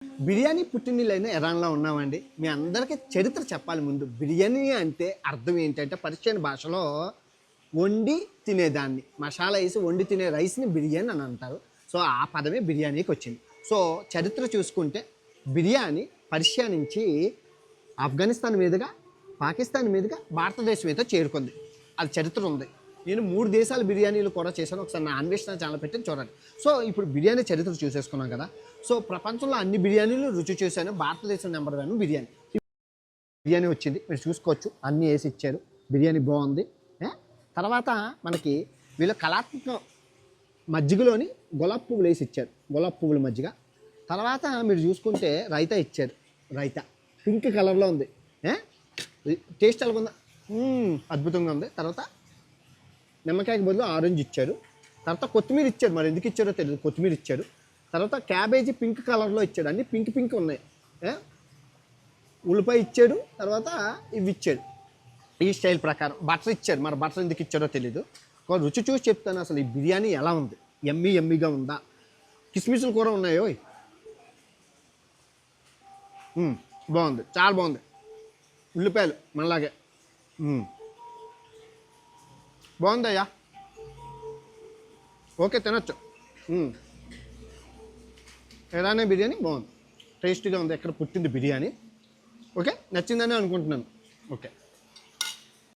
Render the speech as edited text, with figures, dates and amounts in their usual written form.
బిర్యానీ పుట్టినీళ్ళైన ఇరాన్లో ఉన్నామండి. మీ అందరికీ చరిత్ర చెప్పాలి ముందు. బిర్యానీ అంటే అర్థం ఏంటంటే పర్షియన్ భాషలో వండి తినేదాన్ని, మసాలా వేసి వండి తినే రైస్ని బిర్యానీ అని అంటారు. సో ఆ పదమే బిర్యానీకి వచ్చింది. సో చరిత్ర చూసుకుంటే బిర్యానీ పర్షియా నుంచి ఆఫ్ఘనిస్తాన్ మీదుగా, పాకిస్తాన్ మీదుగా భారతదేశం అయితే చేరుకుంది. అది చరిత్ర ఉంది. నేను 3 దేశాల బిర్యానీలు కూడా చేశాను. ఒకసారి నా అన్వేషణ ఛానల్ పెట్టి చూడండి. సో ఇప్పుడు బిర్యానీ చరిత్ర చూసేసుకున్నాం కదా. సో ప్రపంచంలో అన్ని బిర్యానీలు రుచి చూశాను. భారతదేశం నెంబర్ 1 బిర్యానీ. బిర్యానీ వచ్చింది, మీరు చూసుకోవచ్చు. అన్నీ వేసి ఇచ్చారు. బిర్యానీ బాగుంది. తర్వాత మనకి వీళ్ళ కళాత్మక మజ్జిగలోని గులాబ్ పువ్వులు వేసి ఇచ్చారు. గులాబ్ పువ్వుల మజ్జిగ. తర్వాత మీరు చూసుకుంటే రైతా ఇచ్చారు. రైతా పింక్ కలర్లో ఉంది. టేస్ట్ ఎలాగ ఉందా? అద్భుతంగా ఉంది. తర్వాత నిమ్మకాయకి బదులు ఆరెంజ్ ఇచ్చారు. తర్వాత కొత్తిమీర ఇచ్చారు. మరి ఎందుకు ఇచ్చారో తెలియదు, కొత్తిమీర ఇచ్చారు. తర్వాత క్యాబేజీ పింక్ కలర్లో ఇచ్చాడు. అన్నీ పింక్ పింక్ ఉన్నాయి. ఉల్లిపాయ ఇచ్చాడు. తర్వాత ఇవి ఇచ్చాడు. ఈ స్టైల్ ప్రకారం బటర్ ఇచ్చారు. మరి బటర్ ఎందుకు ఇచ్చారో తెలీదు. రుచి చూసి చెప్తాను అసలు ఈ బిర్యానీ ఎలా ఉంది. ఎమ్మీగా ఉందా? కిస్మిస్లు కూడా ఉన్నాయో. బాగుంది, చాలా బాగుంది. ఉల్లిపాయలు మనలాగే బాగుందయ్యా. ఓకే, తినొచ్చు. ఇరానీ బిర్యానీ బాగుంది, టేస్టీగా ఉంది. ఎక్కడ పుట్టింది బిర్యానీ. ఓకే, నచ్చిందని అనుకుంటున్నాను. ఓకే.